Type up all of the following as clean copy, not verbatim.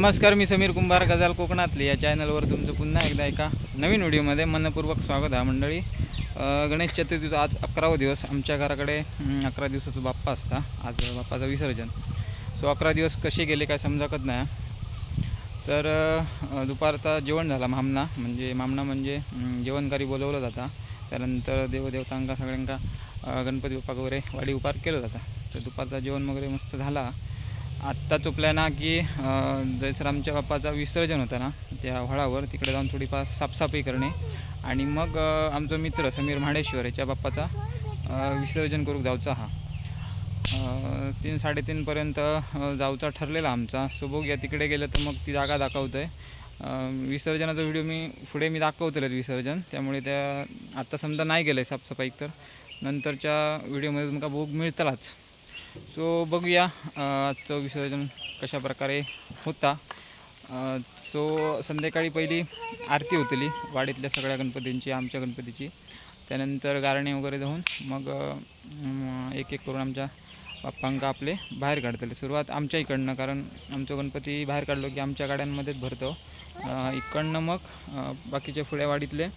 नमस्कार, मी समीर कुंभार, गजाल कोकणातली या चॅनलवर तुमचं पुन्हा एकदा एका नवीन व्हिडिओमध्ये मनपूर्वक स्वागत आहे मंडळी. गणेश चतुर्थीचा आज 11वा दिवस. आमच्या घराकडे 11 दिवसाचा बाप्पा असता. आज बाप्पाचं विसर्जन. 11 दिवस कसे गेले काय समजत नाही. तर दुपारचा जेवण झाला. मामना म्हणजे जेवणकारी बोलवलं जातं. त्यानंतर देवदेवतांका सगळ्यांका गणपती बाप्पा वगैरे वाडी उपार केलं जातं. तर दुपारचा जेवण वगैरे मस्त झाला. आत्ता चुकल्या ना की जसं आमच्या बाप्पाचा विसर्जन होता ना, त्या व्हळावर तिकडे जाऊन थोडीफार साफसफाई करणे आणि मग आमचा मित्र समीर म्हाडेश्वर याच्या बाप्पाचा विसर्जन करू जाऊचा. हा 3-3:30पर्यंत जाऊचा ठरलेला आमचा. सो बघूया तिकडे गेलं तर मग ती जागा दाखवतो आहे. विसर्जनाचा व्हिडिओ पुढे मी दाखवतोय विसर्जन. त्यामुळे त्या आत्ता समजा नाही गेलं आहे साफसफाई, तर नंतरच्या व्हिडिओमध्ये तुमका बघू मिळताच. सो बघूया आजचं विसर्जन कशा प्रकारे होता. सो संध्याकाळी पहिली आरती होतली वाडीतल्या सगळ्या गणपतींची, आमच्या गणपतीची. त्यानंतर गारणे वगैरे जाऊन मग एक करून आमच्या बाप्पांका आपले बाहेर काढतले. सुरुवात आमच्या इकडनं, कारण आमचा गणपती बाहेर काढलो की आमच्या गाड्यांमध्येच भरतो. इकडनं मग बाकीच्या पुढे वाडीतले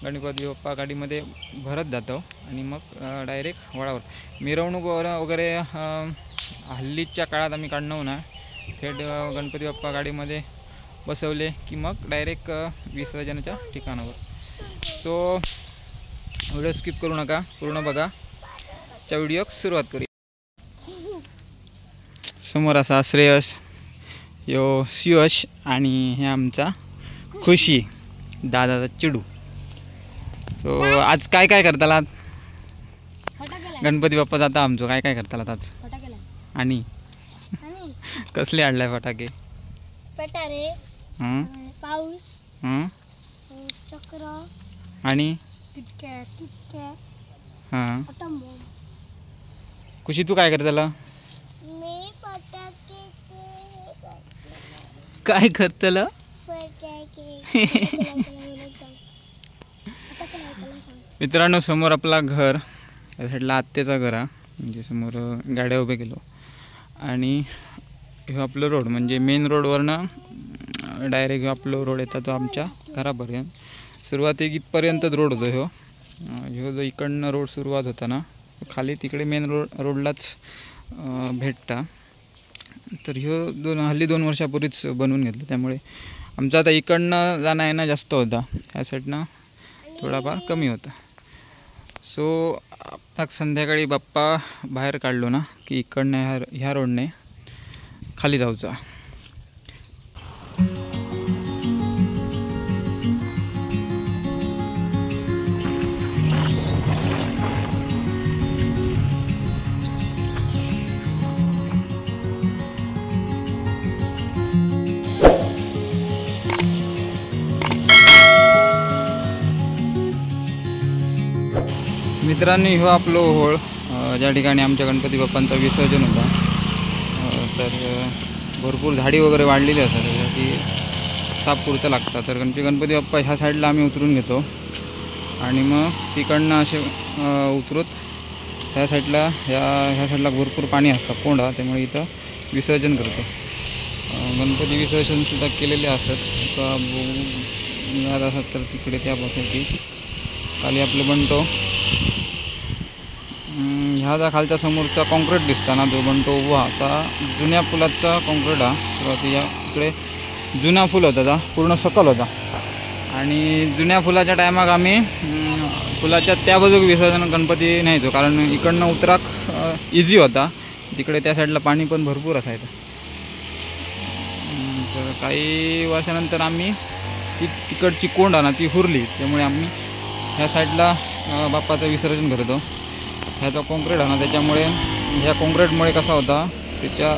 गणपती बाप्पा गाडीमध्ये भरत जातो आणि मग डायरेक्ट वळावर मिरवणूक वगैरे हल्लीच्या काळात आम्ही काढणं ना, थेट गणपती बाप्पा गाडीमध्ये बसवले की मग डायरेक्ट विसर्जनाच्या ठिकाणावर. सो व्हिडिओ स्किप करू नका, पूर्ण बघा. च्या व्हिडिओ सुरुवात करूया. समोर असा श्रेयस, यो सुयश आणि हे आमचा खुशी, दादाचा चिडू. सो आज काय काय करताला? गणपती बाप्पा जाता आमचं. काय काय करताला आज? आणि कसले आणलाय फटाके? पटारे, पाऊस, चक्र आणि हां. खुशी तू काय करताला? मी फटाके काय करताला? मित्रांनो, समोर आपला घर, या साईडला आत्याचा घर आहे. म्हणजे समोर गाड्या उभे केलो आणि हे आपलं रोड, म्हणजे मेन रोडवरनं डायरेक्ट आपलं रोड येतात तो आमच्या घरापर्यंत. सुरुवाती इथपर्यंतच रोड होतो. ह्यो जो इकडनं रोड सुरुवात होता ना, खाली तिकडे मेन रोडलाच भेटता. तर ह्यो हल्ली 2 वर्षापूर्वीच बनवून घेतलं. त्यामुळे आमचा आता इकडनं जाणं येणं जास्त होता, ह्या साईडनं थोडाफार कमी होता. सो आता संध्याकाळी बाप्पा बाहेर काढलो ना की इकडनं ह्या रोडने खाली जाऊचा. मित्रांनी ह्यो आपलो होळ, ज्या ठिकाणी आमच्या गणपती बाप्पांचं विसर्जन होता. तर भरपूर झाडी वगैरे वाढलेली असतात, त्यासाठी साफ पुरतं लागतं. तर गणपती बाप्पा ह्या साईडला आम्ही उतरून घेतो आणि मग तिकडनं असे उतरत ह्या साईडला भरपूर पाणी असतं, कोंडा. त्यामुळे इथं विसर्जन करतो. गणपती विसर्जनसुद्धा केलेले असतात. मिळत असतात तर तिकडे त्या बसायची. खाली आपलं बनतो ह्या खालच्या समोरचा कॉन्क्रीट दिसता ना, जो बनतो उभा. आता जुन्या फुलाचा कॉन्क्रीट हा. सुरुवाती या इकडे जुना फुल होता, पूर्ण सकल होता. आणि जुन्या फुलाच्या टायमाक आम्ही फुलाच्या त्या बाजूक विसर्जन गणपती न्यायचो, कारण इकडनं उतराक इझी होता. तिकडे त्या साईडला पाणी पण भरपूर असायचं. तर काही वर्षानंतर आम्ही तिकडची कोंड ना ती हुरली. त्यामुळे आम्ही ह्या साईडला बाप्पाचं विसर्जन करतो. ह्याचा कॉन्क्रीट आहे ना, त्याच्यामुळे ह्या कॉन्क्रीटमुळे कसा होता, त्याच्या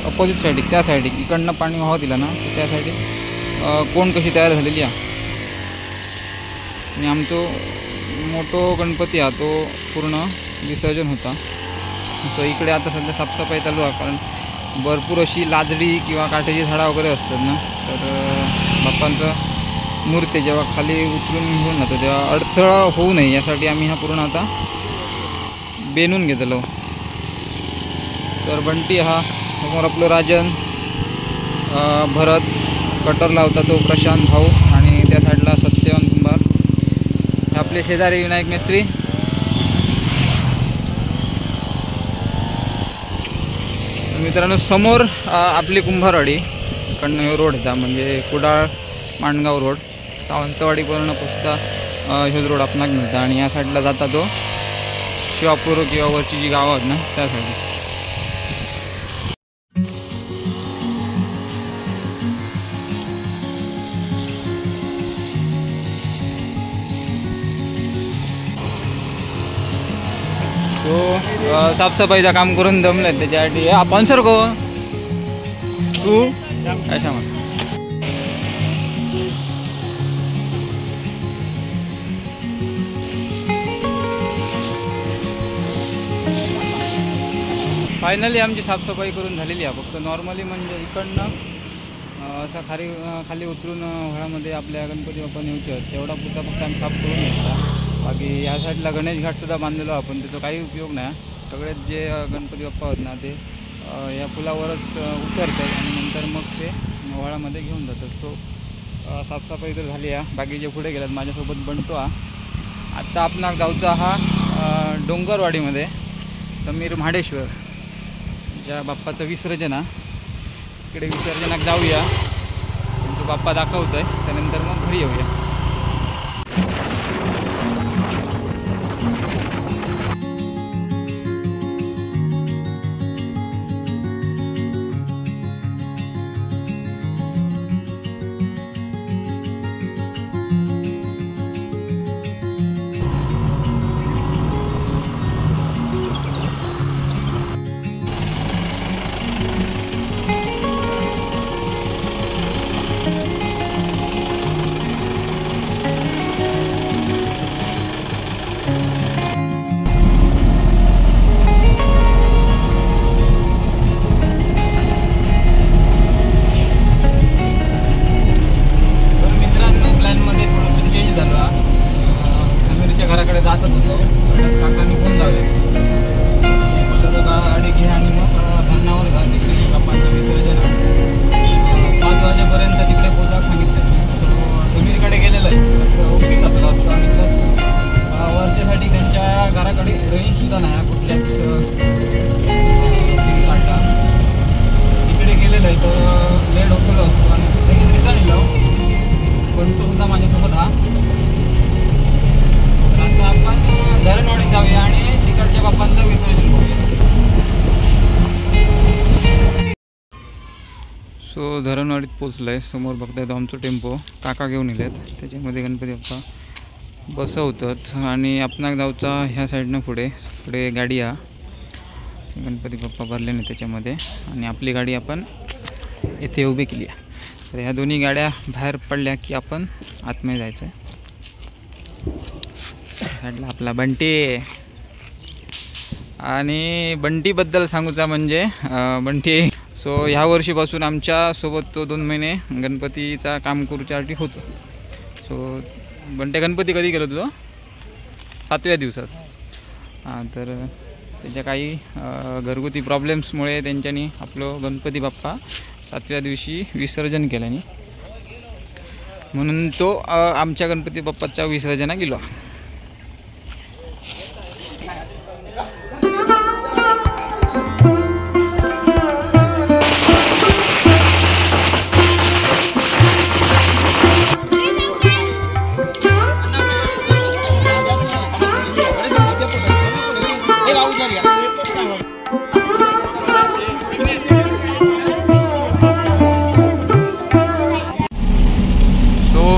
अपोजिट साईडिक त्या साईडिक इकडनं पाणी वाहत दिला ना, तर त्या साईडिक कोंड कशी तयार झालेली आहे. आणि आमचो मोठो गणपती हा तो पूर्ण विसर्जन होता. तर इकडे आता सध्या साफसफाई चालू आहे, कारण भरपूर अशी लाजडी किंवा काठीची झाडं वगैरे असतात ना. तर बाप्पांचं मूर्ती जेव्हा खाली उतरून घेऊन जातो तेव्हा अडथळा होऊ नये यासाठी आम्ही हा पूर्ण आता बेनून घेतलो. तर बंटी हा समोर आपलं राजन, भरत, कटरला होता तो प्रशांत भाऊ आणि त्या साईडला सत्यवान कुंभार, हे आपले शेजारी विनायक मिस्त्री. मित्रांनो समोर आपली कुंभारवाडी कडनं रोड होता, म्हणजे कुडाळ माणगाव रोड, सावंतवाडीवरून पुसता ह्योच रोड आपणाक मिळता आणि या साईडला जाता तो शिवापूर किंवा वरची जी गावं आहेत ना त्या साईडला. तो साफसफाईचं काम करून दमलं त्याच्यासाठी. आपण सर गो तू काय सांग. फायनली आमची साफसफाई करून झालेली आहे. फक्त नॉर्मली म्हणजे इकडनं असं खाली उतरून व्हळामध्ये आपल्या गणपती बाप्पा नेऊचे तेवढा पुरता फक्त आम्ही साफ करून घ्यायचा. बाकी या साईडला गणेश घाटसुद्धा बांधलेलो आपण, त्याचा काही उपयोग नाही. सगळेच जे गणपती बाप्पा आहेत ना ते या पुलावरच उतरतात आणि नंतर मग ते व्हळामध्ये घेऊन जातात. सो साफसफाई तर झाली आहे. बाकी जे पुढे गेल्यात माझ्यासोबत बनतो हा. आत्ता आपणाक जाऊचा हा डोंगरवाडीमध्ये समीर महाडेश्वर ज्या बाप्पाचं विसर्जन आहे, इकडे विसर्जनाक जाऊया. तो बाप्पा दाखवतोय त्यानंतर मग घरी येऊया. घराकडे जातच होतो, काकांनी फोन लावले गाडी घे आणि मग धरणावर जा, तिकडे बाप्पांचं विसर्जन 5 वाजेपर्यंत तिकडे पोचा सांगितलं. समीरकडे गेलेलं आहे, उशीर जातो असतो आणि वरच्यासाठी त्यांच्या घराकडे रेंजसुद्धा नाही कुठल्याच काढला. तिकडे गेलेलं आहे तर लेट होतो असतो आणि लगेच रिटर्न येलो. पण तो सुद्धा माझ्यासोबत हा. आता आपण धरणवाडीत जाऊया आणि तिकडच्या बाप्पांचं विसर्जन करूया. सो धरणवाडीत पोचलो आहे. समोर बघताय तो आमचं टेम्पो काका घेऊन येलेत, त्याच्यामध्ये गणपती बाप्पा बसवतात आणि आपणाक जाऊचा ह्या साईडनं पुढे गाडी आहे, गणपती बाप्पा भरले नाही त्याच्यामध्ये आणि आपली गाडी आपण इथे उभी केली आहे. तर ह्या दोन्ही गाड्या बाहेर पडल्या की आपण आतमध्ये जायचं आहे. साईडला आपला बंटी. आणि बंटीबद्दल सांगूचा म्हणजे बंटी सो ह्या वर्षीपासून आमच्यासोबत तो 2 महिने गणपतीचा काम करूच्यासाठी होतो. सो बंटे गणपती कधी केलं तुझं? 7व्या दिवसात. हां, तर त्याच्या काही घरगुती प्रॉब्लेम्समुळे त्यांच्यानी आपलं गणपती बाप्पा 7व्या दिवशी विसर्जन केल्याने, म्हणून तो आमच्या गणपती बाप्पाच्या विसर्जना गेलो.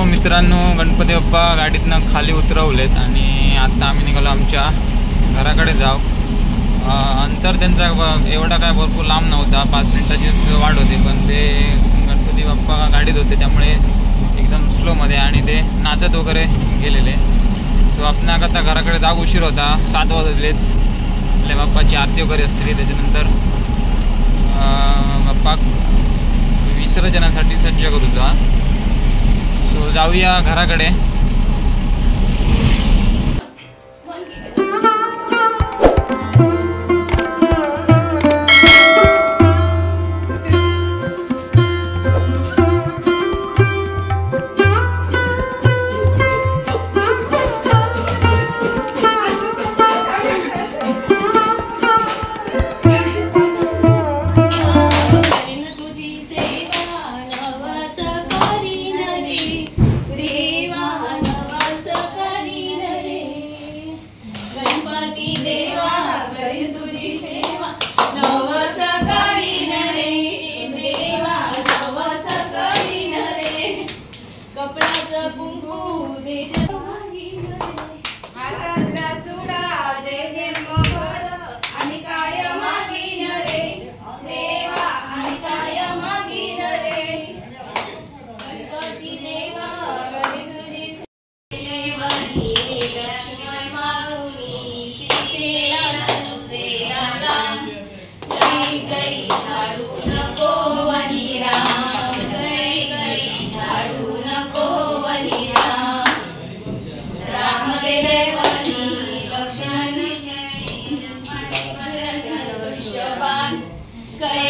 मित्रांनो, गणपती बाप्पा गाडीतनं खाली उतरवलेत आणि आता आम्ही निघालो आमच्या घराकडे जाऊ. अंतर त्यांचा एवढा काय भरपूर लांब नव्हता, 5 मिनिटाची वाट होती, पण ते गणपती बाप्पा गाडीत होते त्यामुळे एकदम स्लोमध्ये आणि ते नाचत वगैरे गेलेले. तो आपण आता घराकडे जाऊ उशीर होता, 7 वाजलेत. आपल्या बाप्पाची आरती वगैरे असते, त्याच्यानंतर बाप्पा विसर्जनासाठी सज्ज करूचा. सो जाऊया घराकडे.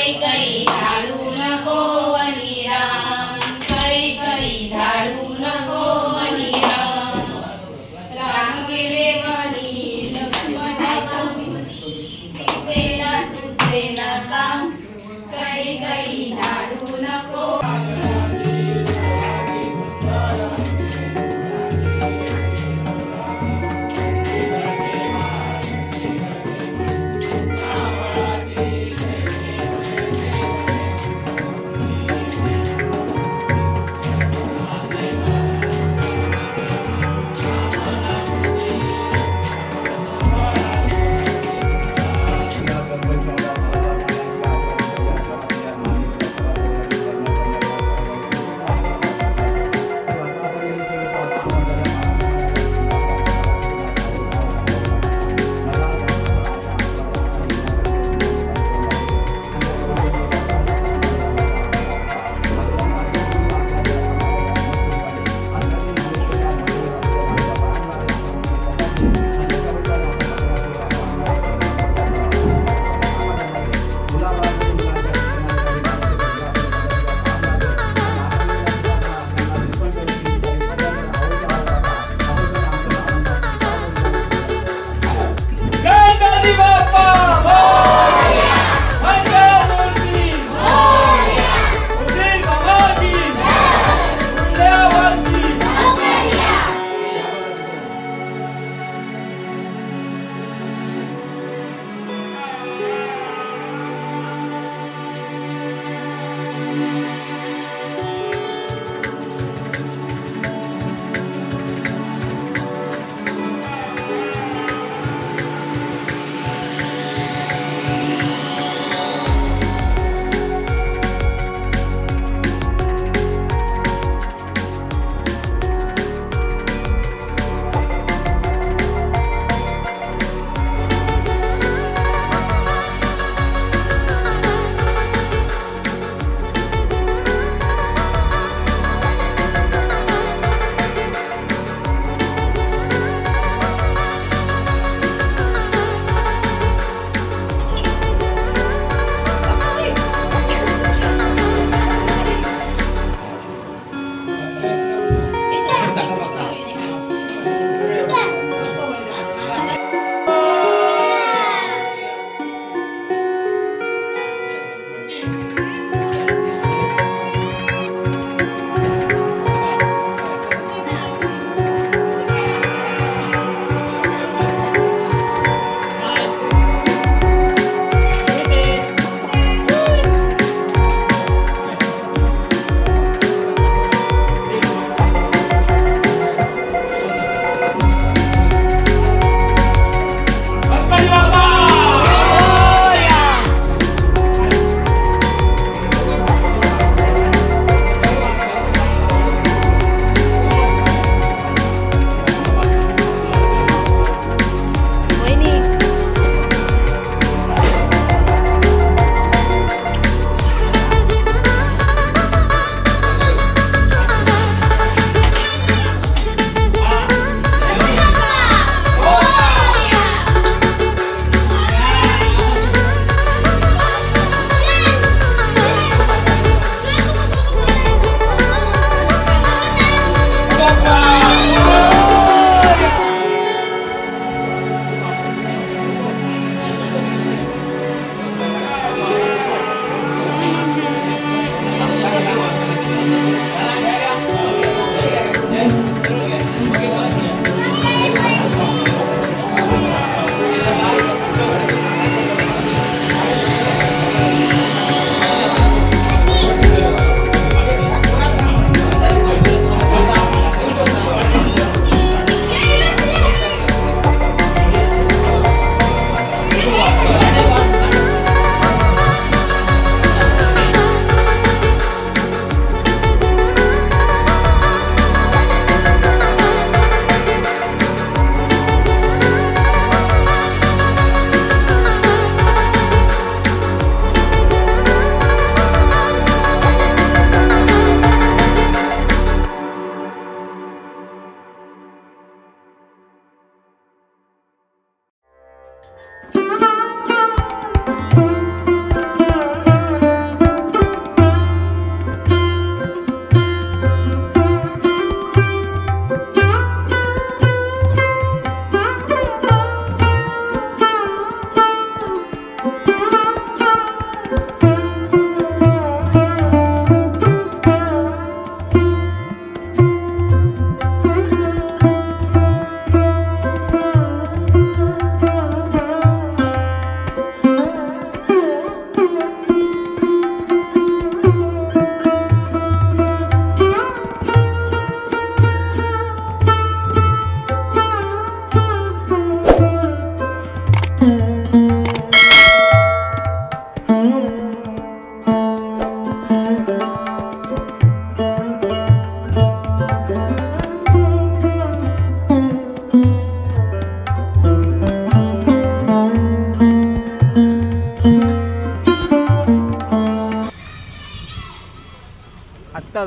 कैकई धाडू नको वनी राम कैकई धाडू नको वनी राम राम गेले वनी लक्ष्मण सीतेला सुचेना काम कैकई धाडू नको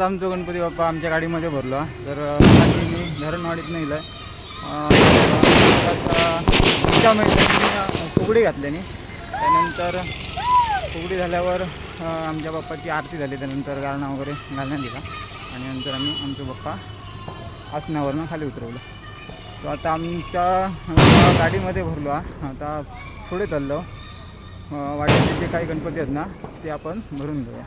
आत्ताच आमचा गणपती बाप्पा आमच्या गाडीमध्ये भरलो. तर मी धरणवाडीत नेलं तुमच्या मैत्रिणीने फुगडी घातल्याने. त्यानंतर फुगडी झाल्यावर आमच्या बाप्पाची आरती झाली. त्यानंतर गाणं वगैरे घालण्यात दिला आणि नंतर आम्ही आमचे बाप्पा आसनावरनं खाली उतरवलं. तो आता आमच्या गाडीमध्ये भरलो. आता पुढे चाललो. वाटेचे जे काही गणपती आहेत ना ते आपण भरून घेऊया.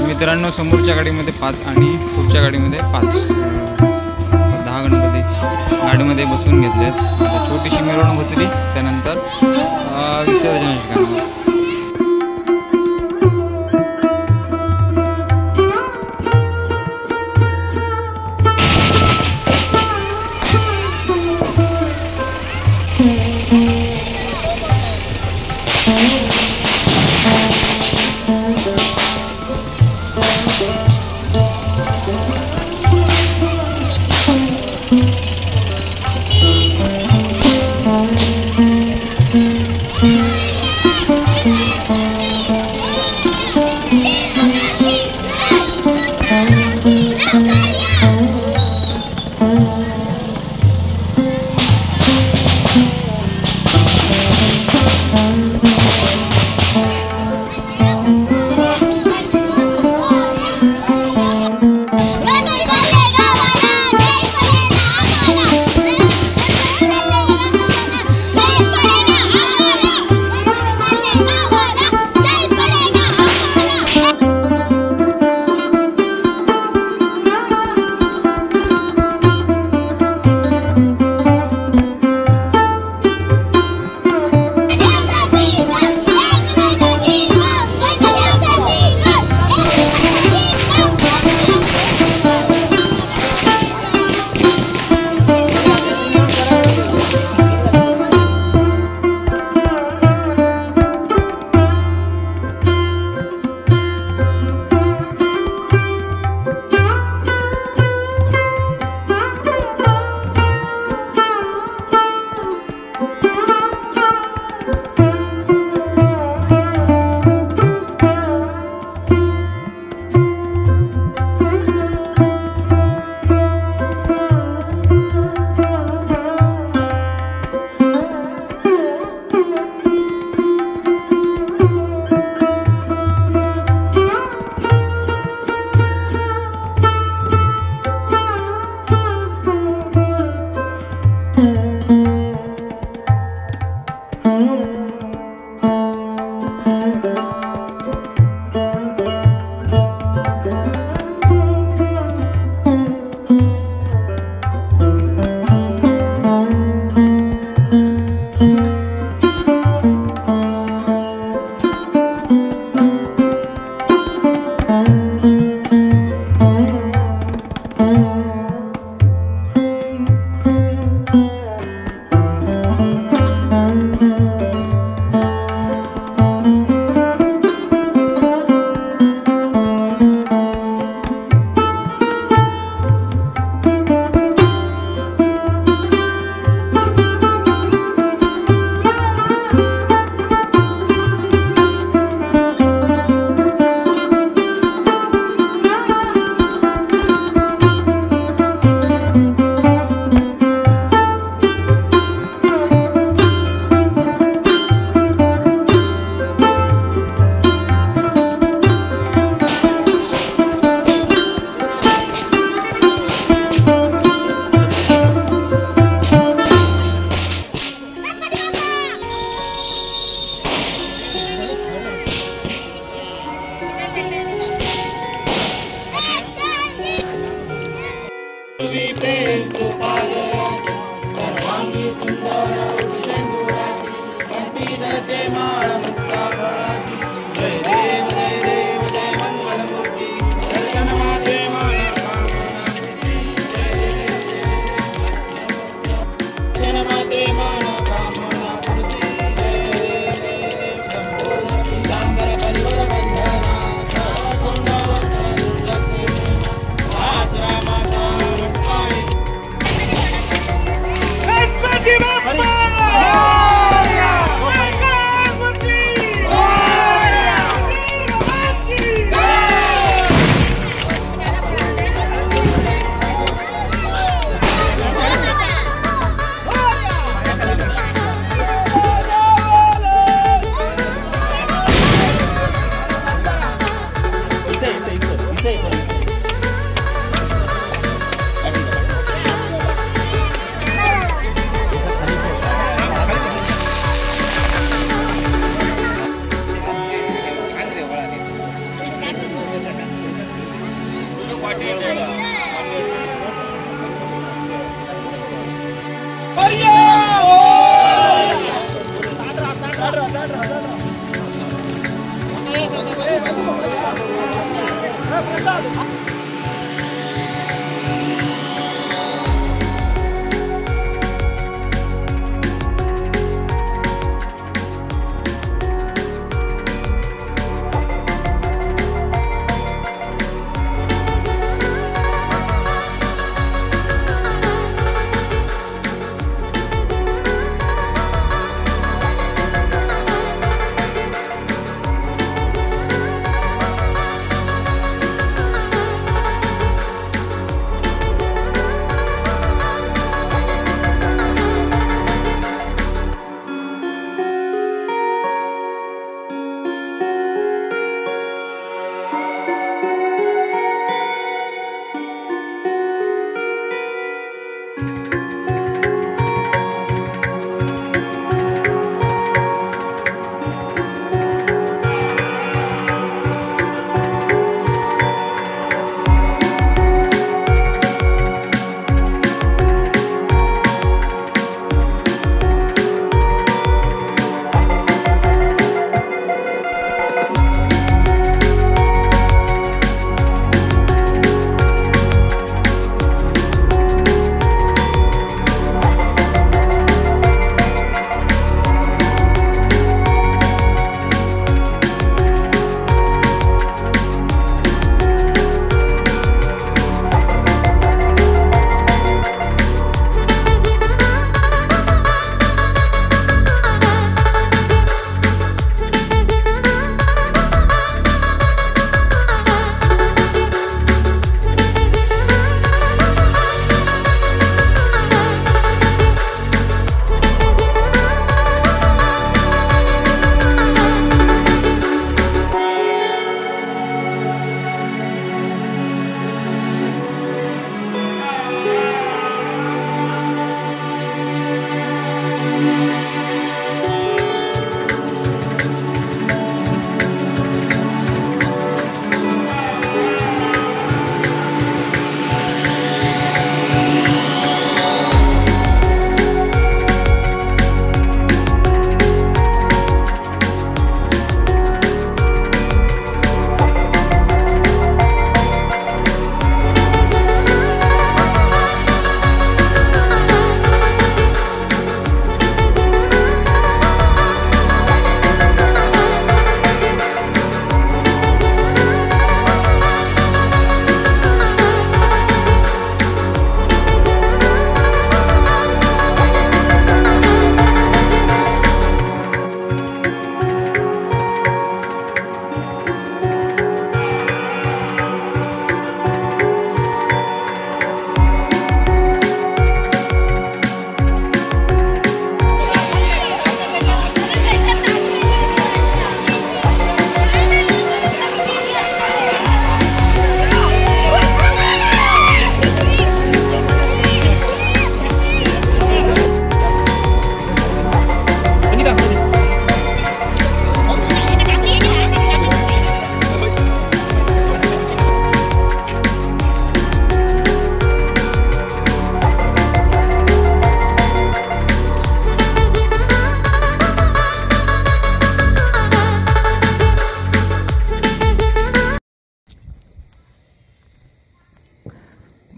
मित्रांनो समोरच्या गाडीमध्ये 5 आणि पुढच्या गाडीमध्ये 5, 10 गणपती गाडीमध्ये बसून घेतले आहेत. छोटीशी मिरवणूक होती, त्यानंतर विसर्जनाची कामं.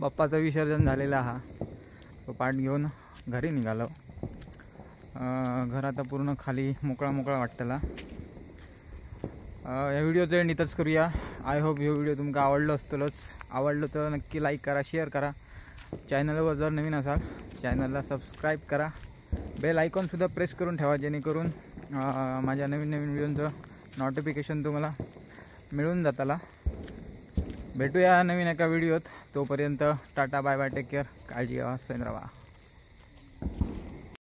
बाप्पाचं विसर्जन झालेला हा तो पाठ घेऊन घरी निघालो. घर आता पूर्ण खाली मोकळा मोकळा वाटतला. या व्हिडिओचं एंड इथंच करूया. आय होप हे व्हिडिओ तुमका आवडलो असतलोच. आवडलं तर नक्की लाईक करा, शेअर करा. चॅनलवर जर नवीन असाल चॅनलला सबस्क्राईब करा. बेल आयकॉनसुद्धा प्रेस करून ठेवा जेणेकरून माझ्या नवीन नवीन व्हिडिओचं नोटिफिकेशन तुम्हाला मिळून जाताला. भेटूया नवीन एका व्हिडिओत. तोपर्यंत tata bye bye, take care, काळजी घ्या, स्वस्त राहा.